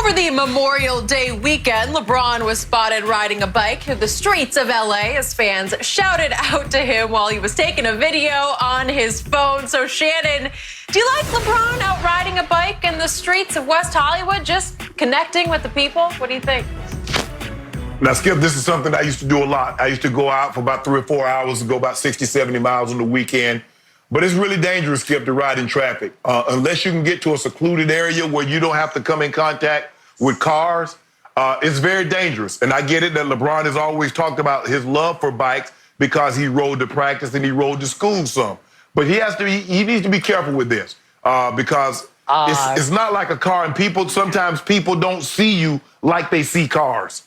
Over the Memorial Day weekend, LeBron was spotted riding a bike through the streets of LA as fans shouted out to him while he was taking a video on his phone. So Shannon, do you like LeBron out riding a bike in the streets of West Hollywood, just connecting with the people? What do you think? Now, Skip, this is something I used to do a lot. I used to go out for about 3 or 4 hours and go about 60, 70 miles on the weekend. But it's really dangerous, Skip, to ride in traffic. Unless you can get to a secluded area where you don't have to come in contact with cars, it's very dangerous. And I get it that LeBron has always talked about his love for bikes because he rode to practice and he rode to school some. But he needs to be careful with this because it's not like a car, and sometimes people don't see you like they see cars.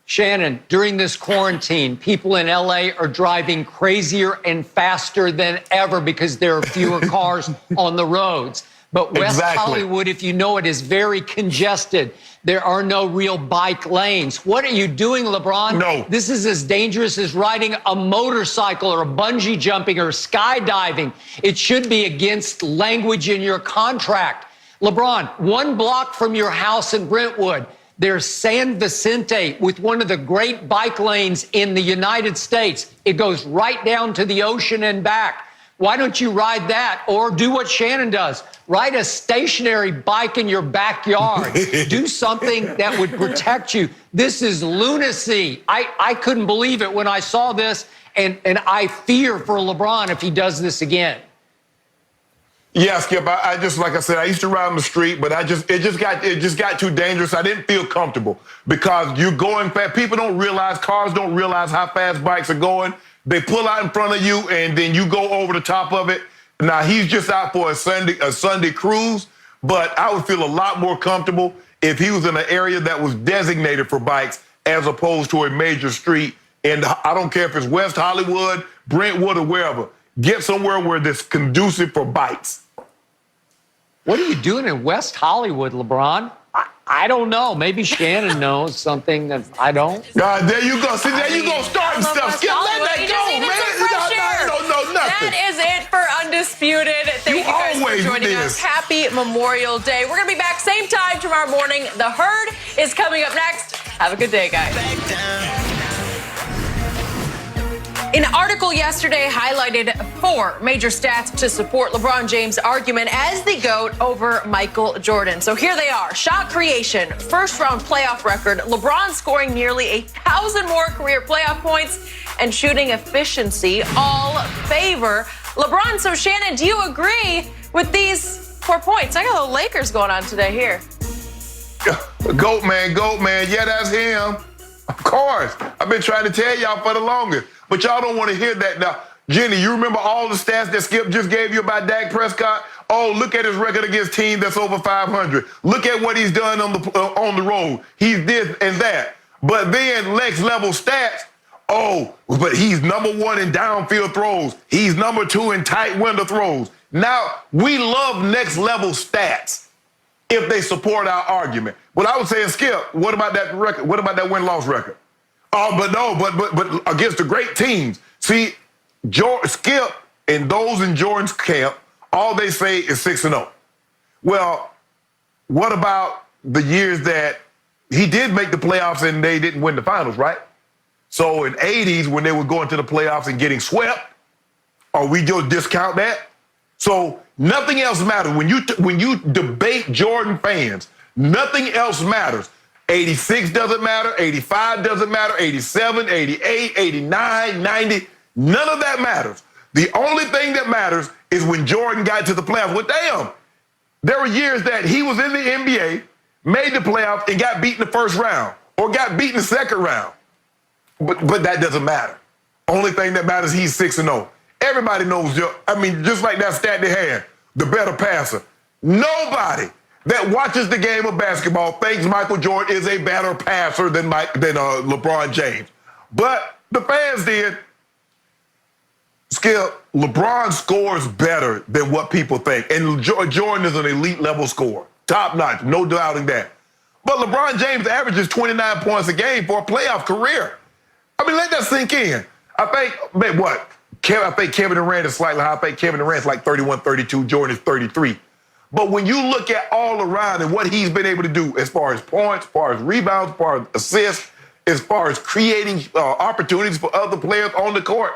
Shannon, during this quarantine, people in LA are driving crazier and faster than ever because there are fewer cars on the roads. But West Hollywood, if you know it, is very congested. There are no real bike lanes. What are you doing, LeBron? No. This is as dangerous as riding a motorcycle or bungee jumping or skydiving. It should be against language in your contract. LeBron, 1 block from your house in Brentwood, there's San Vicente with one of the great bike lanes in the United States. It goes right down to the ocean and back. Why don't you ride that or do what Shannon does? Ride a stationary bike in your backyard. Do something that would protect you. This is lunacy. I couldn't believe it when I saw this, and I fear for LeBron if he does this again. Yeah, Skip. I just, like I said, I used to ride on the street, but it just got too dangerous. I didn't feel comfortable because you're going fast. People don't realize, cars don't realize how fast bikes are going. They pull out in front of you, and then you go over the top of it. Now, he's just out for a Sunday cruise, but I would feel a lot more comfortable if he was in an area that was designated for bikes as opposed to a major street. And I don't care if it's West Hollywood, Brentwood, or wherever. Get somewhere where it's conducive for bikes. What are you doing in West Hollywood, LeBron? I don't know. Maybe Shannon knows something that I don't. There you go. See, there you go, starting stuff. Skip, let that go, man. No, nothing. That is it for Undisputed. Thank you guys for joining us. Happy Memorial Day. We're going to be back same time tomorrow morning. The Herd is coming up next. Have a good day, guys. An article yesterday highlighted 4 major stats to support LeBron James' argument as the GOAT over Michael Jordan. So here they are. Shot creation, first-round playoff record, LeBron scoring nearly 1,000 more career playoff points, and shooting efficiency all favor LeBron. So, Shannon, do you agree with these 4 points? I got the Lakers going on today here. GOAT, man. Yeah, that's him. Of course. I've been trying to tell y'all for the longest. But y'all don't want to hear that now. Jenny, you remember all the stats that Skip just gave you about Dak Prescott? Oh, look at his record against teams that's over 500. Look at what he's done on the road. He's this and that. But then next level stats, but he's number 1 in downfield throws. He's number 2 in tight window throws. Now, we love next level stats if they support our argument. But I would say, Skip, what about that record? What about that win-loss record? But against the great teams. See, Skip and those in Jordan's camp, all they say is 6-0. Well, what about the years that he did make the playoffs and they didn't win the finals, right? So in 80s, when they were going to the playoffs and getting swept, or we just discount that? So nothing else matters. When you debate Jordan fans, nothing else matters. 86 doesn't matter, 85 doesn't matter, 87, 88, 89, 90, none of that matters. The only thing that matters is when Jordan got to the playoffs. Well, damn, there were years that he was in the NBA, made the playoffs, and got beat in the first round, or got beat in the second round. But that doesn't matter. Only thing that matters, he's 6-0. Everybody knows, just like that stat they had, the better passer. Nobody that watches the game of basketball thinks Michael Jordan is a better passer than LeBron James. But the fans did. Skip, LeBron scores better than what people think. And Jordan is an elite level scorer. Top notch, no doubting that. But LeBron James averages 29 points a game for a playoff career. I mean, let that sink in. I think Kevin Durant is slightly high. I think Kevin Durant's like 31, 32. Jordan is 33. But when you look at all around and what he's been able to do as far as points, as far as rebounds, as far as assists, as far as creating opportunities for other players on the court,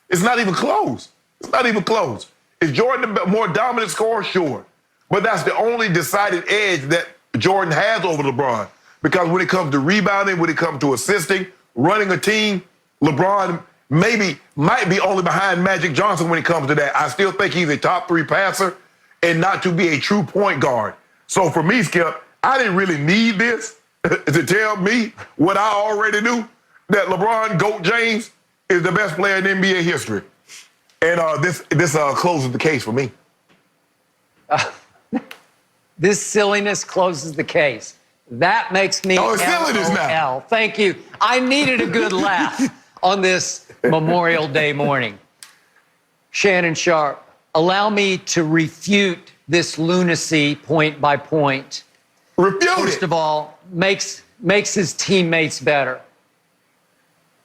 it's not even close. It's not even close. Is Jordan the more dominant scorer? Sure. But that's the only decided edge that Jordan has over LeBron. Because when it comes to rebounding, when it comes to assisting, running a team, LeBron might be only behind Magic Johnson when it comes to that. I still think he's a top 3 passer and not to be a true point guard. So for me, Skip, I didn't really need this to tell me what I already knew, that LeBron GOAT James is the best player in NBA history. And this closes the case for me. This silliness closes the case. That makes me it's silliness now. Thank you. I needed a good laugh on this Memorial Day morning. Shannon Sharp, allow me to refute this lunacy point by point. Refute it. First of all, makes his teammates better.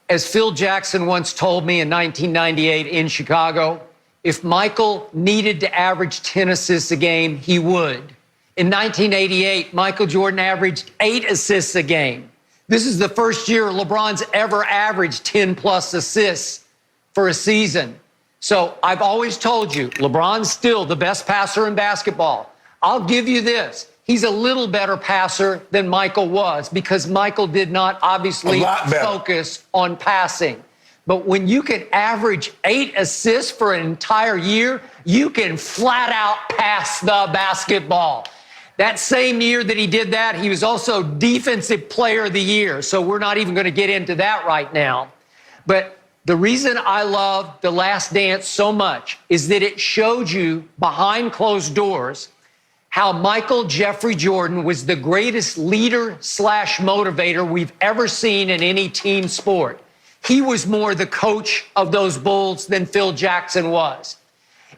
As Phil Jackson once told me in 1998 in Chicago, if Michael needed to average 10 assists a game, he would. In 1988, Michael Jordan averaged 8 assists a game. This is the first year LeBron's ever averaged 10-plus assists for a season. So I've always told you, LeBron's still the best passer in basketball. I'll give you this. He's a little better passer than Michael was because Michael did not obviously focus on passing. But when you can average 8 assists for an entire year, you can flat out pass the basketball. That same year that he did that, he was also Defensive Player of the Year. So we're not even going to get into that right now. But the reason I love The Last Dance so much is that it showed you behind closed doors how Michael Jeffrey Jordan was the greatest leader/motivator we've ever seen in any team sport. He was more the coach of those Bulls than Phil Jackson was.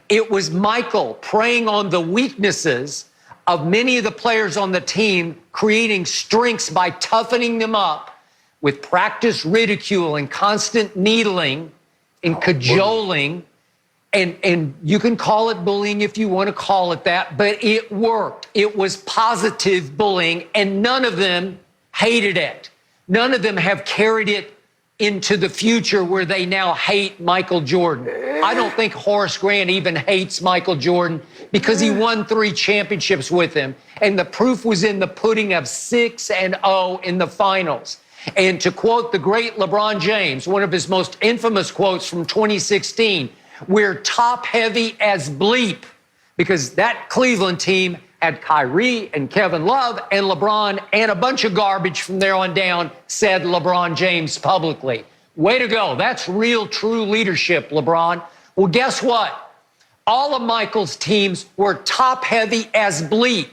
It was Michael preying on the weaknesses of many of the players on the team, creating strengths by toughening them up with practice ridicule and constant needling and cajoling. And you can call it bullying if you want to call it that, but it worked. It was positive bullying, and none of them hated it. None of them have carried it into the future where they now hate Michael Jordan. I don't think Horace Grant even hates Michael Jordan because he won 3 championships with him. And the proof was in the pudding of 6-0 in the finals. And to quote the great LeBron James, one of his most infamous quotes from 2016, we're top heavy as bleep, because that Cleveland team had Kyrie and Kevin Love and LeBron and a bunch of garbage from there on down, said LeBron James publicly. Way to go. That's real, true leadership, LeBron. Well, guess what? All of Michael's teams were top heavy as bleep.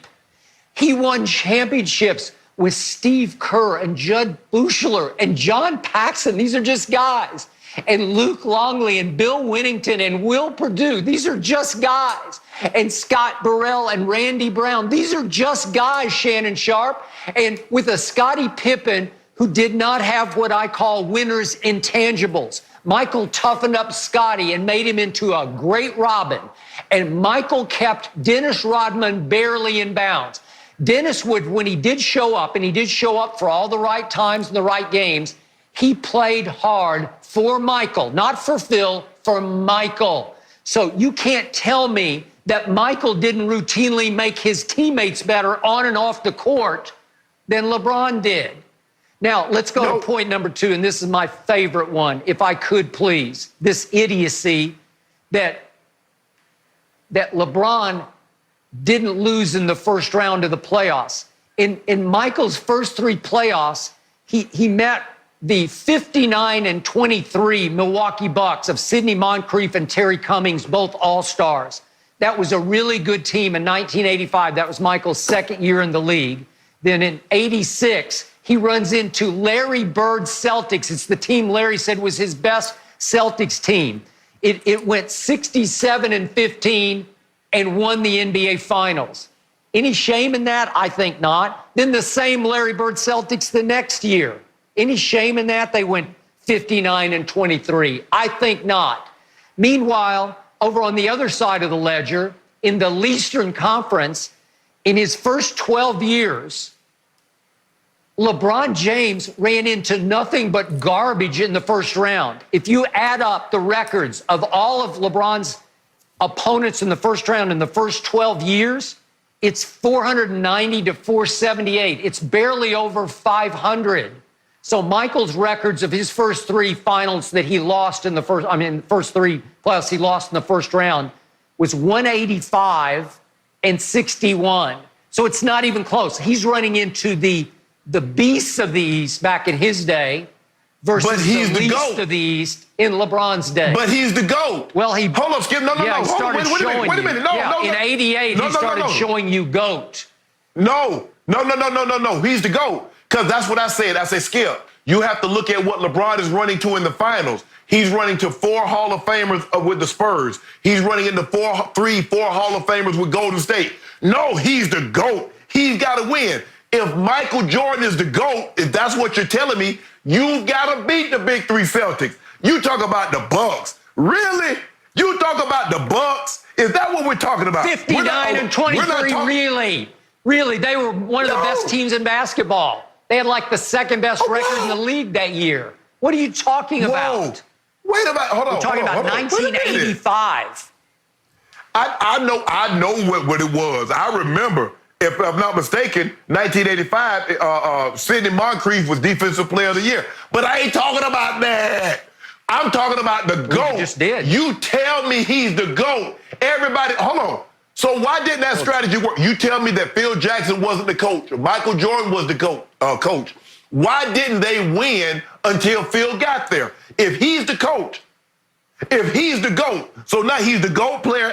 He won championships with Steve Kerr and Judd Buechler and John Paxson. These are just guys. And Luke Longley and Bill Winnington and Will Perdue. These are just guys. And Scott Burrell and Randy Brown. These are just guys, Shannon Sharp. And with a Scottie Pippen who did not have what I call winner's intangibles. Michael toughened up Scottie and made him into a great Robin. And Michael kept Dennis Rodman barely in bounds. Dennis would, when he did show up, and he did show up for all the right times and the right games, he played hard for Michael, not for Phil, for Michael. So you can't tell me that Michael didn't routinely make his teammates better on and off the court than LeBron did. Now, let's go to point number 2, and this is my favorite one, if I could please. This idiocy that LeBron didn't lose in the first round of the playoffs. In Michael's first 3 playoffs, he met the 59-23 Milwaukee Bucks of Sidney Moncrief and Terry Cummings, both all-stars. That was a really good team in 1985. That was Michael's second year in the league. Then in 86, he runs into Larry Bird's Celtics. It's the team Larry said was his best Celtics team. It went 67-15 and won the NBA Finals. Any shame in that? I think not. Then the same Larry Bird Celtics the next year. Any shame in that? They went 59-23. I think not. Meanwhile, over on the other side of the ledger, in the Eastern Conference, in his first 12 years, LeBron James ran into nothing but garbage in the first round. If you add up the records of all of LeBron's opponents in the first round in the first 12 years, it's 490 to 478. It's barely over 500. So Michael's records of his first three finals that he lost in the first three plus he lost in the first round was 185 and 61. So it's not even close. He's running into the beasts of the East back in his day versus the least of the East in LeBron's day. But he's the GOAT. Well, he... Hold on, Skip. No. Wait a minute. No. In 88, he started showing you GOAT. No. He's the GOAT. Because that's what I said. I said, Skip, you have to look at what LeBron is running to in the finals. He's running to 4 Hall of Famers with the Spurs. He's running into 4 Hall of Famers with Golden State. No, he's the GOAT. He's got to win. If Michael Jordan is the GOAT, if that's what you're telling me, you've got to beat the Big Three Celtics. You talk about the Bucks. Really? You talk about the Bucks? Is that what we're talking about? 59 and 23, really. They were one of the best teams in basketball. They had like the second best record in the league that year. What are you talking about? Wait a minute. Hold on. We're talking about 1985. I know what it was. I remember, if I'm not mistaken, 1985, Sidney Moncrief was Defensive Player of the Year. But I ain't talking about that. I'm talking about the GOAT. You just did. You tell me he's the GOAT. Everybody, hold on. So why didn't that strategy work? You tell me that Phil Jackson wasn't the coach. Michael Jordan was the coach. Why didn't they win until Phil got there? If he's the coach, if he's the GOAT, so now he's the GOAT player